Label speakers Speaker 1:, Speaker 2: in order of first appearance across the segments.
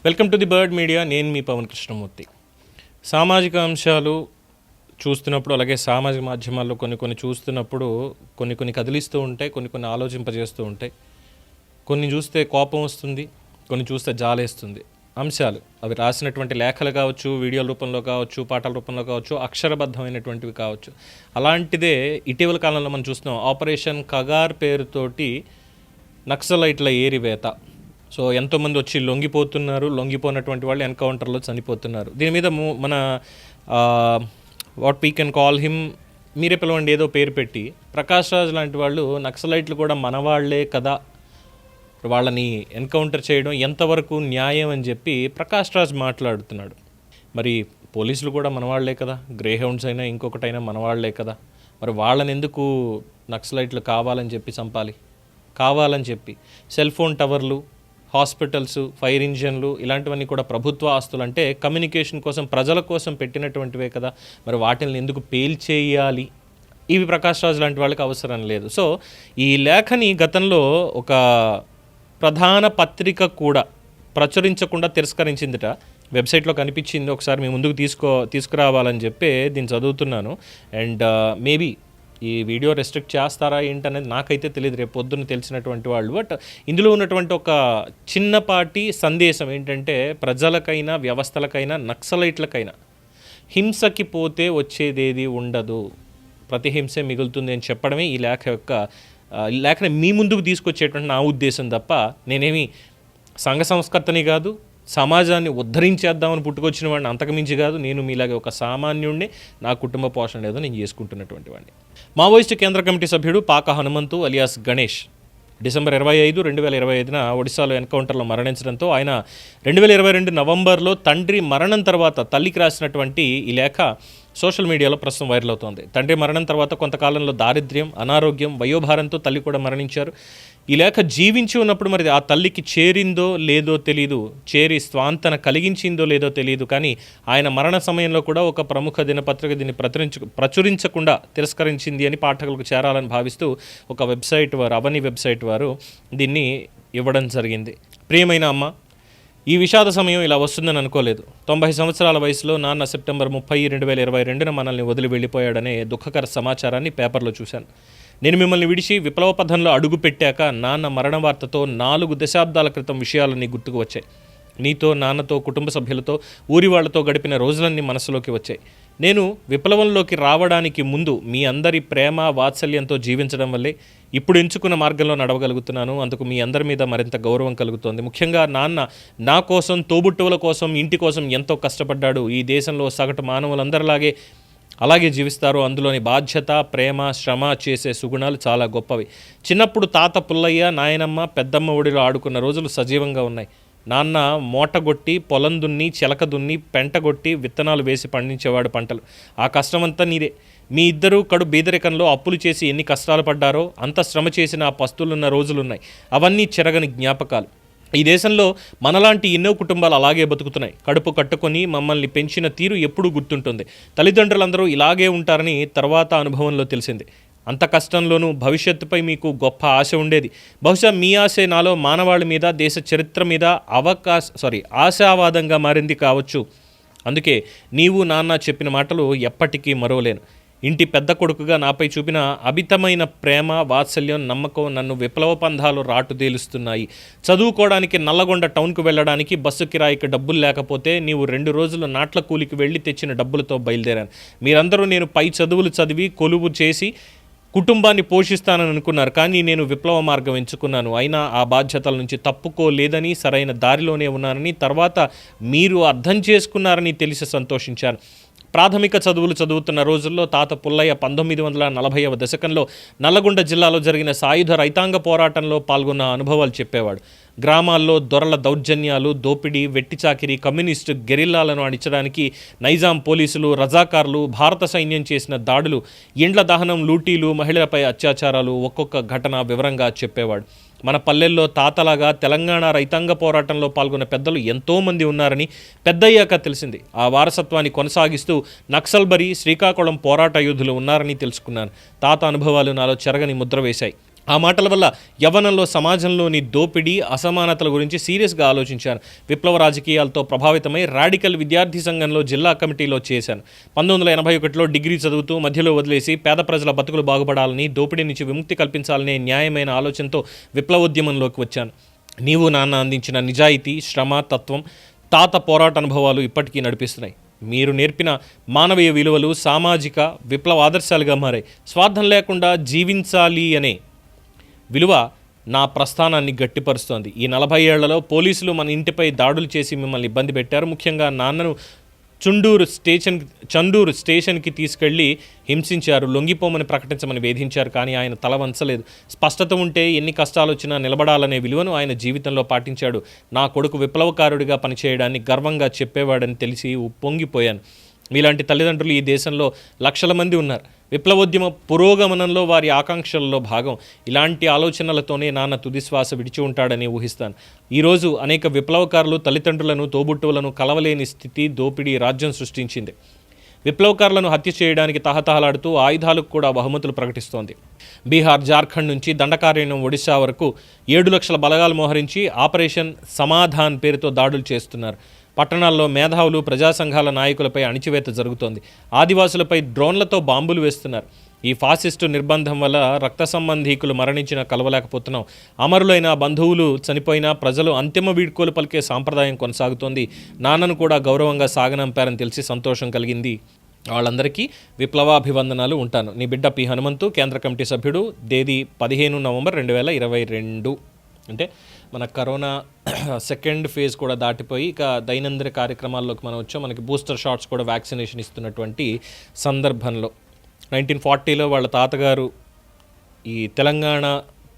Speaker 1: Welcome to the bird media. నేను మీ పవన్ కృష్ణమూర్తి. సామాజిక అంశాలు చూస్తున్నప్పుడు, అలాగే సామాజిక మాధ్యమాల్లో కొన్ని చూస్తున్నప్పుడు కొన్ని కదిలిస్తూ ఉంటాయి, కొన్ని ఆలోచింపజేస్తూ ఉంటాయి. కొన్ని చూస్తే కోపం వస్తుంది, కొన్ని చూస్తే జాలేస్తుంది. అంశాలు అవి రాసినటువంటి లేఖలు కావచ్చు, వీడియోల రూపంలో కావచ్చు, పాటల రూపంలో కావచ్చు, అక్షరబద్ధమైనటువంటివి కావచ్చు. అలాంటిదే ఇటీవల కాలంలో మనం చూస్తున్నాం. ఆపరేషన్ కగార్ పేరుతోటి నక్సలైట్ల ఏరివేత. సో ఎంతోమంది వచ్చి లొంగిపోతున్నారు, లొంగిపోయినటువంటి వాళ్ళు ఎన్కౌంటర్లో చనిపోతున్నారు. దీని మీద మన what we can call him, మీరే పిలవండి ఏదో పేరు పెట్టి, ప్రకాష్ రాజ్ లాంటి వాళ్ళు నక్సలైట్లు కూడా మనవాళ్లే కదా, వాళ్ళని ఎన్కౌంటర్ చేయడం ఎంతవరకు న్యాయం అని చెప్పి ప్రకాష్ రాజ్ మాట్లాడుతున్నాడు. మరి పోలీసులు కూడా మనవాళ్లే కదా, గ్రే హౌండ్స్ అయినా ఇంకొకటైనా మనవాళ్లే కదా, మరి వాళ్ళని ఎందుకు నక్సలైట్లు కావాలని చెప్పి చంపాలి? కావాలని చెప్పి సెల్ ఫోన్ టవర్లు, హాస్పిటల్స్, ఫైర్ ఇంజన్లు ఇలాంటివన్నీ కూడా ప్రభుత్వ ఆస్తులు, అంటే కమ్యూనికేషన్ కోసం, ప్రజల కోసం పెట్టినటువంటివే కదా, మరి వాటిని ఎందుకు పేల్చేయాలి? ఇవి ప్రకాష్ రాజ్ లాంటి వాళ్ళకి అవసరం లేదు. సో ఈ లేఖని గతంలో ఒక ప్రధాన పత్రిక కూడా ప్రచురించకుండా తిరస్కరించిందిట. వెబ్సైట్లో కనిపించింది, ఒకసారి మీ ముందుకు తీసుకురావాలని చెప్పి దీన్ని చదువుతున్నాను. అండ్ మేబీ ఈ వీడియో రెస్ట్రిక్ట్ చేస్తారా ఏంటనేది నాకైతే తెలియదు, రేపు పొద్దున్న తెలిసినటువంటి వాళ్ళు. బట్ ఇందులో ఉన్నటువంటి ఒక చిన్నపాటి సందేశం ఏంటంటే, ప్రజలకైనా, వ్యవస్థలకైనా, నక్సలైట్లకైనా హింసకి పోతే వచ్చేదేది ఉండదు, ప్రతిహింసే మిగులుతుంది అని చెప్పడమే ఈ లేఖని మీ ముందుకు తీసుకొచ్చేటువంటి నా ఉద్దేశం తప్ప, నేనేమి సంఘ సంస్కర్తని కాదు, సమాజాన్ని ఉద్ధరించేద్దామని పుట్టుకొచ్చిన వాడిని అంతకుమించి కాదు. నేను మీలాగే ఒక సామాన్యుడిని, నా కుటుంబ పోషణ ఏదో నేను చేసుకుంటున్నటువంటి వాడిని. మావోయిస్టు కేంద్ర కమిటీ సభ్యుడు పాక హనుమంతు అలియాస్ గణేష్ డిసెంబర్ 25, 2025 ఒడిశాలో ఎన్కౌంటర్లో మరణించడంతో ఆయన 2022 నవంబర్లో తండ్రి మరణం తర్వాత తల్లికి రాసినటువంటి ఈ లేఖ సోషల్ మీడియాలో ప్రస్తుతం వైరల్ అవుతోంది. తండ్రి మరణం తర్వాత కొంతకాలంలో దారిద్ర్యం, అనారోగ్యం, వయోభారంతో తల్లి కూడా మరణించారు. ఈ లేఖ జీవించి ఉన్నప్పుడు మరి ఆ తల్లికి చేరిందో లేదో తెలీదు, చేరి స్వాంతన కలిగించిందో లేదో తెలియదు. కానీ ఆయన మరణ సమయంలో కూడా ఒక ప్రముఖ దినపత్రిక దీన్ని ప్రచురించకుండా తిరస్కరించింది అని పాఠకులకు చేరాలని భావిస్తూ ఒక వెబ్సైట్ వారు, అవని వెబ్సైట్ వారు దీన్ని ఇవ్వడం జరిగింది. ప్రియమైన అమ్మ, ఈ విషాద సమయం ఇలా వస్తుందని అనుకోలేదు. 90 సంవత్సరాల వయసులో నాన్న సెప్టెంబర్ 30, 2022 మనల్ని వదిలి వెళ్ళిపోయాడనే దుఃఖకర సమాచారాన్ని పేపర్లో చూశాను. నేను మిమ్మల్ని విడిచి విప్లవ పథంలో అడుగు పెట్టాక నాన్న మరణ వార్తతో 4 దశాబ్దాల క్రితం విషయాలన్నీ గుర్తుకు వచ్చాయి. నీతో, నాన్నతో, కుటుంబ సభ్యులతో, ఊరి వాళ్లతో గడిపిన రోజులన్నీ మనసులోకి వచ్చాయి. నేను విప్లవంలోకి రావడానికి ముందు మీ అందరి ప్రేమ, వాత్సల్యంతో జీవించడం వల్లే ఇప్పుడు ఎంచుకున్న మార్గంలో నడవగలుగుతున్నాను. అందుకు మీ అందరి మీద మరింత గౌరవం కలుగుతోంది. ముఖ్యంగా నాన్న నా కోసం, తోబుట్టువుల కోసం, ఇంటి కోసం ఎంతో కష్టపడ్డాడు. ఈ దేశంలో సగటు మానవులందరిలాగే అలాగే జీవిస్తారు. అందులోని బాధ్యత, ప్రేమ, శ్రమ చేసే సుగుణాలు చాలా గొప్పవి. చిన్నప్పుడు తాత పుల్లయ్య, నాయనమ్మ, పెద్దమ్మ ఒడిలో ఆడుకున్న రోజులు సజీవంగా ఉన్నాయి. నాన్న మోటగొట్టి, పొలం దున్ని, చెలక దున్ని, పెంటగొట్టి, విత్తనాలు వేసి పండించేవాడు పంటలు. ఆ కష్టమంతా నీదే. మీ ఇద్దరూ కడు బీదరికంలో అప్పులు చేసి ఎన్ని కష్టాలు పడ్డారో, అంత శ్రమ చేసిన ఆ పస్తులున్న రోజులున్నాయి. అవన్నీ చెరగని జ్ఞాపకాలు. ఈ దేశంలో మనలాంటి ఎన్నో కుటుంబాలు అలాగే బతుకుతున్నాయి. కడుపు కట్టుకొని మమ్మల్ని పెంచిన తీరు ఎప్పుడూ గుర్తుంటుంది. తల్లిదండ్రులందరూ ఇలాగే ఉంటారని తర్వాత అనుభవంలో తెలిసింది. అంత కష్టంలోనూ భవిష్యత్తుపై మీకు గొప్ప ఆశ ఉండేది. బహుశా మీ ఆశే నాలో మానవాళి మీద, దేశ చరిత్ర మీద ఆశావాదంగా మారింది కావచ్చు. అందుకే నీవు, నాన్న చెప్పిన మాటలు ఎప్పటికీ మరోలేను. ఇంటి పెద్ద కొడుకుగా నాపై చూపిన అమితమైన ప్రేమ, వాత్సల్యం, నమ్మకం నన్ను విప్లవ పంధాలు రాటుదేలుస్తున్నాయి. చదువుకోవడానికి నల్లగొండ టౌన్కు వెళ్ళడానికి బస్సు కిరాయికి డబ్బులు లేకపోతే నీవు 2 రోజులు నాట్ల కూలికి వెళ్ళి తెచ్చిన డబ్బులతో బయలుదేరాను. మీరందరూ నేను పై చదువులు చదివి కొలువు చేసి కుటుంబాన్ని పోషిస్తానని అనుకున్నారు. కానీ నేను విప్లవ మార్గం ఎంచుకున్నాను. అయినా ఆ బాధ్యతల నుంచి తప్పుకోలేదని, సరైన దారిలోనే ఉన్నానని, తర్వాత మీరు అర్థం చేసుకున్నారని తెలిసి సంతోషించాను. ప్రాథమిక చదువులు చదువుతున్న రోజుల్లో తాత పుల్లయ్య 1940వ దశకంలో నల్లగొండ జిల్లాలో జరిగిన సాయుధ రైతాంగ పోరాటంలో పాల్గొన్న అనుభవాలు చెప్పేవాడు. గ్రామాల్లో దొరల దౌర్జన్యాలు, దోపిడీ, వెట్టిచాకిరి, కమ్యూనిస్టు గెరిల్లాలను అణించడానికి నైజాం పోలీసులు, రజాకార్లు, భారత సైన్యం చేసిన దాడులు, ఇండ్ల దహనం, లూటీలు, మహిళలపై అత్యాచారాలు ఒక్కొక్క ఘటన వివరంగా చెప్పేవాడు. మన పల్లెల్లో తాతలాగా తెలంగాణ రైతాంగ పోరాటంలో పాల్గొన్న పెద్దలు ఎంతోమంది ఉన్నారని పెద్దయ్యాక తెలిసింది. ఆ వారసత్వాన్ని కొనసాగిస్తూ నక్సల్బరీ, శ్రీకాకుళం పోరాట యోధులు ఉన్నారని తెలుసుకున్నాను. తాత అనుభవాలు నాలో చెరగని ముద్ర వేశాయి. ఆ మాటల వల్ల యవ్వనంలో సమాజంలోని దోపిడీ అసమానతల గురించి సీరియస్గా ఆలోచించాను. విప్లవ రాజకీయాలతో ప్రభావితమై రాడికల్ విద్యార్థి సంఘంలో జిల్లా కమిటీలో చేశాను. 1981లో డిగ్రీ చదువుతూ మధ్యలో వదిలేసి పేద ప్రజల బతుకులు బాగుపడాలని, దోపిడీ నుంచి విముక్తి కల్పించాలనే న్యాయమైన ఆలోచనతో విప్లవోద్యమంలోకి వచ్చాను. నీవు నాన్న అందించిన నిజాయితీ, శ్రమ, తత్వం, తాత పోరాట అనుభవాలు ఇప్పటికీ నడిపిస్తున్నాయి. మీరు నేర్పిన మానవీయ విలువలు సామాజిక విప్లవ ఆదర్శాలుగా మారాయి. స్వార్థం లేకుండా జీవించాలి అనే విలువ నా ప్రస్థానాన్ని గట్టిపరుస్తోంది. ఈ 40 ఏళ్లలో పోలీసులు మన ఇంటిపై దాడులు చేసి మిమ్మల్ని ఇబ్బంది పెట్టారు. ముఖ్యంగా నాన్నను చండూరు స్టేషన్కి తీసుకెళ్లి హింసించారు. లొంగిపోమని ప్రకటించమని వేధించారు. కానీ ఆయన తల వంచలేదు. స్పష్టత ఉంటే ఎన్ని కష్టాలు వచ్చినా నిలబడాలనే విలువను ఆయన జీవితంలో పాటించాడు. నా కొడుకు విప్లవకారుడిగా పనిచేయడాన్ని గర్వంగా చెప్పేవాడని తెలిసి ఉప్పొంగిపోయాను. మీలాంటి తల్లిదండ్రులు ఈ దేశంలో లక్షల మంది ఉన్నారు. విప్లవోద్యమ పురోగమనంలో వారి ఆకాంక్షల్లో భాగం. ఇలాంటి ఆలోచనలతోనే నాన్న తుదిశ్వాస విడిచి ఉంటాడని ఊహిస్తాను. ఈరోజు అనేక విప్లవకారులు తల్లిదండ్రులను, తోబుట్టువులను కలవలేని స్థితి, దోపిడీ రాజ్యం సృష్టించింది. విప్లవకారులను హత్య చేయడానికి తహతహలాడుతూ ఆయుధాలకు కూడా బహుమతులు ప్రకటిస్తోంది. బీహార్, జార్ఖండ్ నుంచి దండకారణ్యం, ఒడిశా వరకు 7 లక్షల బలగాలు మోహరించి ఆపరేషన్ సమాధాన్ పేరుతో దాడులు చేస్తున్నారు. పట్టణాల్లో మేధావులు, ప్రజా సంఘాల నాయకులపై అణిచివేత జరుగుతోంది. ఆదివాసులపై డ్రోన్లతో బాంబులు వేస్తున్నారు. ఈ ఫాసిస్టు నిర్బంధం వల్ల రక్త సంబంధీకులు మరణించినా కలవలేకపోతున్నాం. అమరులైన బంధువులు చనిపోయినా ప్రజలు అంతిమ వీడ్కోలు పలికే సాంప్రదాయం కొనసాగుతోంది. నాన్నను కూడా గౌరవంగా సాగనంపారని తెలిసి సంతోషం కలిగింది. వాళ్ళందరికీ విప్లవాభివందనాలు. ఉంటాను. నీ బిడ్డ పి. హనుమంతు, కేంద్ర కమిటీ సభ్యుడు. తేదీ 15 నవంబర్ 2022. అంటే మన కరోనా సెకండ్ ఫేజ్ కూడా దాటిపోయి ఇక దైనందిన కార్యక్రమాల్లోకి మనం వచ్చాం. మనకి బూస్టర్ షాట్స్ కూడా వ్యాక్సినేషన్ ఇస్తున్నటువంటి సందర్భంలో 1940లో వాళ్ళ తాతగారు ఈ తెలంగాణ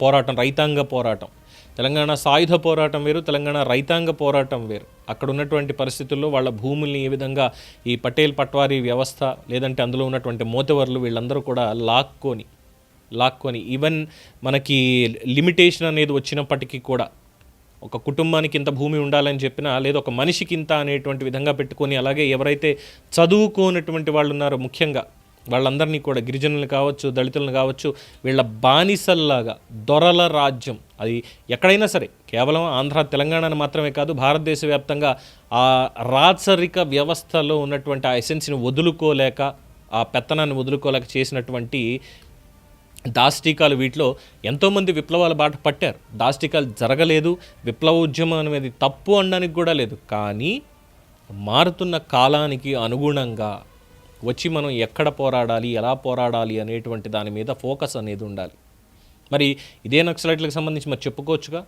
Speaker 1: పోరాటం, రైతాంగ పోరాటం, తెలంగాణ సాయుధ పోరాటం వేరు, తెలంగాణ రైతాంగ పోరాటం వేరు. అక్కడ ఉన్నటువంటి పరిస్థితుల్లో వాళ్ళ భూముల్ని ఏ విధంగా ఈ పటేల్ పట్వారీ వ్యవస్థ లేదంటే అందులో ఉన్నటువంటి మోతవర్లు వీళ్ళందరూ కూడా లాక్కొని ఈవెన్ మనకి లిమిటేషన్ అనేది వచ్చినప్పటికీ కూడా ఒక కుటుంబానికి ఇంత భూమి ఉండాలని చెప్పినా, లేదా ఒక మనిషికి ఇంత అనేటువంటి విధంగా పెట్టుకొని, అలాగే ఎవరైతే చదువుకోనటువంటి వాళ్ళు ఉన్నారో ముఖ్యంగా వాళ్ళందరినీ కూడా, గిరిజనులు కావచ్చు, దళితులను కావచ్చు, వీళ్ళ బానిసల్లాగా దొరల రాజ్యం అది ఎక్కడైనా సరే, కేవలం ఆంధ్ర తెలంగాణను మాత్రమే కాదు, భారతదేశ వ్యాప్తంగా ఆ రాచరిక వ్యవస్థలో ఉన్నటువంటి ఆ ఎసెన్స్ని వదులుకోలేక, ఆ పెత్తనాన్ని వదులుకోలేక చేసినటువంటి దాష్టీకాలు, వీటిలో ఎంతోమంది విప్లవాల బాట పట్టారు. దాష్టీకాలు జరగలేదు, విప్లవ ఉద్యమం అనేది తప్పు అనడానికి కూడా లేదు. కానీ మారుతున్న కాలానికి అనుగుణంగా వచ్చి మనం ఎక్కడ పోరాడాలి, ఎలా పోరాడాలి అనేటువంటి దాని మీద ఫోకస్ అనేది ఉండాలి. మరి ఇదే నక్సలైట్లకు సంబంధించి మరి చెప్పుకోవచ్చుగా,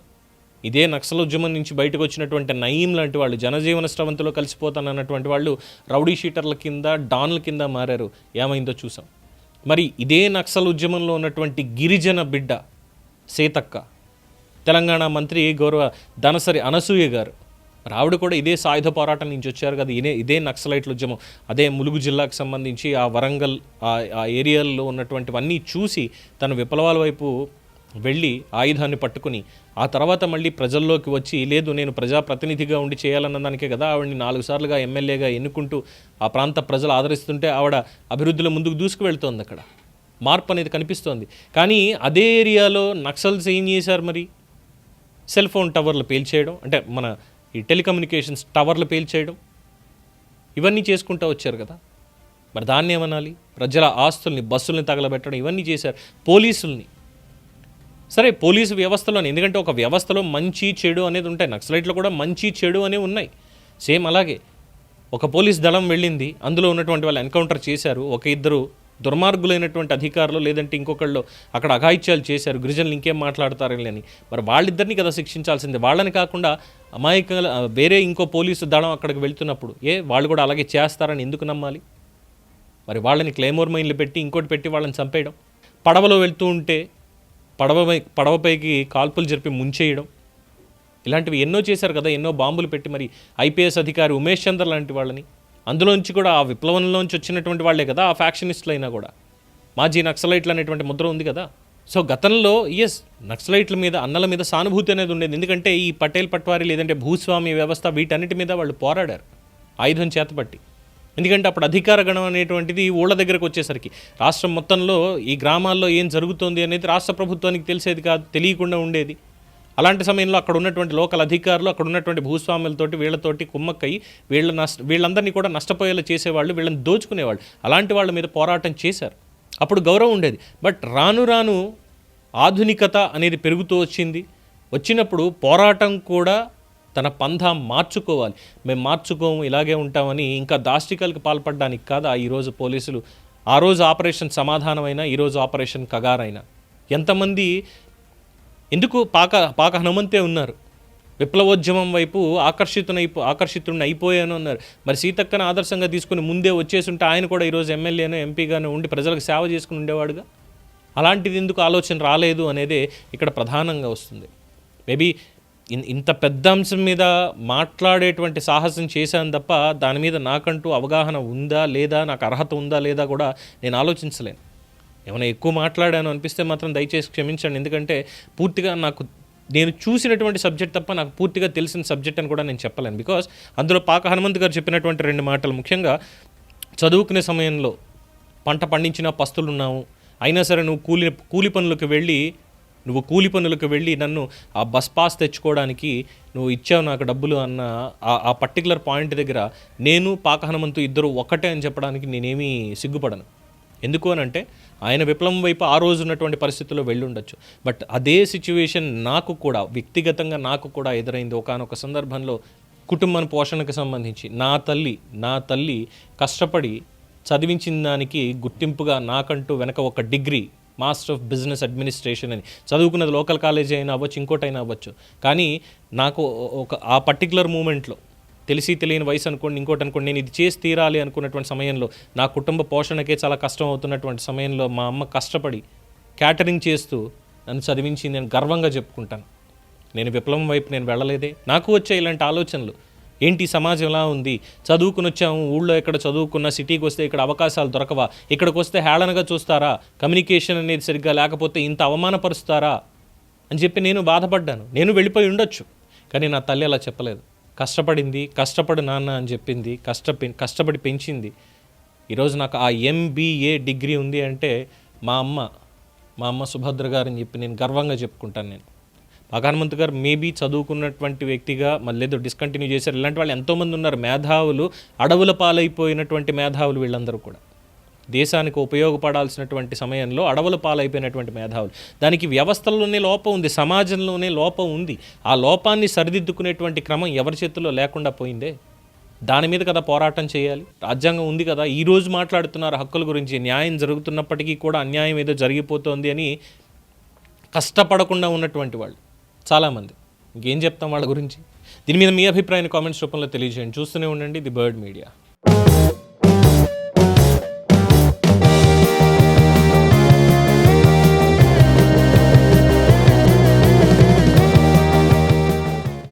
Speaker 1: ఇదే నక్సల్ ఉద్యమం నుంచి బయటకు వచ్చినటువంటి నయీం లాంటి వాళ్ళు, జనజీవన స్రవంతిలో కలిసిపోతానన్నటువంటి వాళ్ళు రౌడీ షీటర్ల కింద, డాన్ల కింద మారారు. ఏమైందో చూసాం. మరి ఇదే నక్సల్ ఉద్యమంలో ఉన్నటువంటి గిరిజన బిడ్డ సీతక్క, తెలంగాణ మంత్రి గౌరవ ధనసరి అనసూయ గారు, మరి ఆవిడ కూడా ఇదే సాయుధ పోరాటం నుంచి వచ్చారు కదా. ఇదే నక్సలైట్ల ఉద్యమం, అదే ములుగు జిల్లాకు సంబంధించి ఆ వరంగల్ ఆ ఏరియాల్లో ఉన్నటువంటివన్నీ చూసి తన విప్లవాల వైపు వెళ్ళి ఆయుధాన్ని పట్టుకుని ఆ తర్వాత మళ్ళీ ప్రజల్లోకి వచ్చి, లేదు నేను ప్రజాప్రతినిధిగా ఉండి చేయాలన్న దానికే కదా ఆవిడని 4 సార్లుగా ఎమ్మెల్యేగా ఎన్నుకుంటూ ఆ ప్రాంత ప్రజలు ఆదరిస్తుంటే ఆవిడ అభివృద్ధిలో ముందుకు దూసుకువెళ్తోంది. అక్కడ మార్పు అనేది కనిపిస్తోంది. కానీ అదే ఏరియాలో నక్సల్స్ ఏం చేశారు? మరి సెల్ ఫోన్ టవర్లు పేల్చేయడం, అంటే మన ఈ టెలికమ్యూనికేషన్స్ టవర్లు పేల్చేయడం, ఇవన్నీ చేసుకుంటూ వచ్చారు కదా. మరి దాన్ని ఏమనాలి? ప్రజల ఆస్తుల్ని, బస్సుల్ని తగలబెట్టడం, ఇవన్నీ చేశారు. పోలీసుల్ని, సరే పోలీసు వ్యవస్థలోనే, ఎందుకంటే ఒక వ్యవస్థలో మంచి చెడు అనేది ఉంటాయి. నక్సలైట్లో కూడా మంచి చెడు అనేవి ఉన్నాయి. సేమ్ అలాగే ఒక పోలీస్ దళం వెళ్ళింది, అందులో ఉన్నటువంటి వాళ్ళు ఎన్కౌంటర్ చేశారు. ఒక ఇద్దరు దుర్మార్గులైనటువంటి అధికారులు లేదంటే ఇంకొకళ్ళు అక్కడ అఘాయిత్యాలు చేశారు. గిరిజనులు ఇంకేం మాట్లాడతారని అని, మరి వాళ్ళిద్దరిని కదా శిక్షించాల్సిందే. వాళ్ళని కాకుండా అమాయకులు వేరే ఇంకో పోలీసు దళం అక్కడికి వెళ్తున్నప్పుడు వాళ్ళు కూడా అలాగే చేస్తారని ఎందుకు నమ్మాలి? మరి వాళ్ళని క్లైమోర్ మైన్లు పెట్టి ఇంకోటి పెట్టి వాళ్ళని చంపేయడం, పడవలో వెళ్తూ ఉంటే పడవపైకి కాల్పులు జరిపి ముంచేయడం, ఇలాంటివి ఎన్నో చేశారు కదా. ఎన్నో బాంబులు పెట్టి మరి ఐపీఎస్ అధికారి ఉమేష్ చంద్ర లాంటి వాళ్ళని, అందులోంచి కూడా ఆ విప్లవంలోంచి వచ్చినటువంటి వాళ్లే కదా ఆ ఫ్యాక్షనిస్టులు అయినా కూడా. మాజీ నక్సలైట్లు అనేటువంటి ముద్ర ఉంది కదా. సో గతంలో నక్సలైట్ల మీద, అన్నల మీద సానుభూతి అనేది ఉండేది. ఎందుకంటే ఈ పటేల్ పట్వారీ లేదంటే భూస్వామి వ్యవస్థ వీటన్నిటి మీద వాళ్ళు పోరాడారు ఆయుధం చేతపట్టి. ఎందుకంటే అప్పుడు అధికార గణం అనేటువంటిది ఊళ్ళ దగ్గరకు వచ్చేసరికి రాష్ట్రం మొత్తంలో ఈ గ్రామాల్లో ఏం జరుగుతోంది అనేది రాష్ట్ర ప్రభుత్వానికి తెలిసేది కాదు, తెలియకుండా ఉండేది. అలాంటి సమయంలో అక్కడ ఉన్నటువంటి లోకల్ అధికారులు, అక్కడ ఉన్నటువంటి భూస్వాములతోటి వీళ్ళతోటి కుమ్మక్కయి వీళ్ళందరినీ కూడా నష్టపోయేలా చేసేవాళ్ళు, వీళ్ళని దోచుకునేవాళ్ళు. అలాంటి వాళ్ళ మీద పోరాటం చేశారు. అప్పుడు గౌరవం ఉండేది. బట్ రాను రాను ఆధునికత అనేది పెరుగుతూ వచ్చినప్పుడు పోరాటం కూడా తన పంథా మార్చుకోవాలి. మేము మార్చుకోము, ఇలాగే ఉంటామని ఇంకా దాష్టికలకు పాల్పడడానికి కాదా ఈరోజు పోలీసులు. ఆ రోజు ఆపరేషన్ సమాధానమైనా, ఈరోజు ఆపరేషన్ కగారైనా ఎంతమంది ఎందుకు పాక హనుమంతే ఉన్నారు. విప్లవోద్యమం వైపు ఆకర్షితుడిని అయిపోయాను అన్నారు. మరి సీతక్కను ఆదర్శంగా తీసుకుని ముందే వచ్చేసి ఉంటే ఆయన కూడా ఈరోజు ఎమ్మెల్యేనో ఎంపీగానో ఉండి ప్రజలకు సేవ చేసుకుని ఉండేవాడుగా. అలాంటిది ఎందుకు ఆలోచన రాలేదు అనేదే ఇక్కడ ప్రధానంగా వస్తుంది. మేబీ ఇంత పెద్ద అంశం మీద మాట్లాడేటువంటి సాహసం చేశాను తప్ప దాని మీద నాకంటూ అవగాహన ఉందా లేదా, నాకు అర్హత ఉందా లేదా కూడా నేను ఆలోచించలేను. ఏమైనా ఎక్కువ మాట్లాడాను అనిపిస్తే మాత్రం దయచేసి క్షమించండి. ఎందుకంటే పూర్తిగా నేను చూసినటువంటి సబ్జెక్ట్ తప్ప నాకు పూర్తిగా తెలిసిన సబ్జెక్ట్ అని కూడా నేను చెప్పలేను. బికాస్ అందులో పాక హనుమంత్ గారు చెప్పినటువంటి 2 మాటలు, ముఖ్యంగా చదువుకునే సమయంలో పంట పండించిన పస్తులున్నాము, అయినా సరే నువ్వు కూలి పనులకు వెళ్ళి నన్ను ఆ బస్ పాస్ తెచ్చుకోవడానికి నువ్వు ఇచ్చావు నాకు డబ్బులు అన్న ఆ పర్టికులర్ పాయింట్ దగ్గర నేను పాక హనుమంతు ఇద్దరు ఒక్కటే అని చెప్పడానికి నేనేమీ సిగ్గుపడను. ఎందుకు అని అంటే ఆయన విప్లవం వైపు ఆ రోజు ఉన్నటువంటి పరిస్థితుల్లో వెళ్ళుండొచ్చు. బట్ అదే సిచ్యువేషన్ నాకు కూడా వ్యక్తిగతంగా ఎదురైంది. ఒకానొక సందర్భంలో కుటుంబ పోషణకు సంబంధించి నా తల్లి కష్టపడి చదివించిన దానికి గుర్తింపుగా నాకంటూ వెనక ఒక degree, master of business administration అని చదువుకున్నది లోకల్ కాలేజీ అయినా అవ్వచ్చు, ఇంకోటైనా అవ్వచ్చు. కానీ నాకు ఆ పర్టికులర్ మూమెంట్లో తెలిసి తెలియని వయసు అనుకోండి, ఇంకోటి అనుకోండి, నేను ఇది చేసి తీరాలి అనుకున్నటువంటి సమయంలో, నా కుటుంబ పోషణకే చాలా కష్టం అవుతున్నటువంటి సమయంలో మా అమ్మ కష్టపడి క్యాటరింగ్ చేస్తూ నన్ను చదివించి నేను గర్వంగా చెప్పుకుంటాను. నేను విప్లవం వైపు నేను వెళ్ళలేదే. నాకు వచ్చే ఇలాంటి ఆలోచనలు, ఏంటి సమాజం ఎలా ఉంది, చదువుకుని వచ్చాము, ఊళ్ళో ఎక్కడ చదువుకున్న, సిటీకి వస్తే ఇక్కడ అవకాశాలు దొరకవా, ఇక్కడికి వస్తే హేళనగా చూస్తారా, కమ్యూనికేషన్ అనేది సరిగ్గా లేకపోతే ఇంత అవమానపరుస్తారా అని చెప్పి నేను బాధపడ్డాను. నేను వెళ్ళిపోయి ఉండొచ్చు, కానీ నా తల్లి అలా చెప్పలేదు. కష్టపడు నాన్న అని చెప్పింది, కష్టపడి పెంచింది. ఈరోజు నాకు ఆ MBA డిగ్రీ ఉంది అంటే మా అమ్మ సుభద్ర గారు అని చెప్పి నేను గర్వంగా చెప్పుకుంటాను. నేను పాక హనుమంత్ గారు మేబీ చదువుకున్నటువంటి వ్యక్తిగా మళ్ళీ ఏదో డిస్కంటిన్యూ చేశారు. ఇలాంటి వాళ్ళు ఎంతోమంది ఉన్నారు, మేధావులు, అడవుల పాలైపోయినటువంటి మేధావులు. వీళ్ళందరూ కూడా దేశానికి ఉపయోగపడాల్సినటువంటి సమయంలో అడవుల పాలైపోయినటువంటి మేధావులు. దానికి వ్యవస్థల్లోనే లోపం ఉంది, సమాజంలోనే లోపం ఉంది. ఆ లోపాన్ని సరిదిద్దుకునేటువంటి క్రమం ఎవరి చేతుల్లో లేకుండా పోయిందే. దాని మీద కదా పోరాటం చేయాలి. రాజ్యాంగం ఉంది కదా. ఈరోజు మాట్లాడుతున్నారు హక్కుల గురించి, న్యాయం జరుగుతున్నప్పటికీ కూడా అన్యాయం ఏదో జరిగిపోతుంది అని కష్టపడకుండా ఉన్నటువంటి వాళ్ళు చాలామంది. ఇంకేం చెప్తాం వాళ్ళ గురించి. దీని మీద మీ అభిప్రాయాన్ని కామెంట్స్ రూపంలో తెలియజేయండి. చూస్తూనే ఉండండి ది బర్డ్ మీడియా.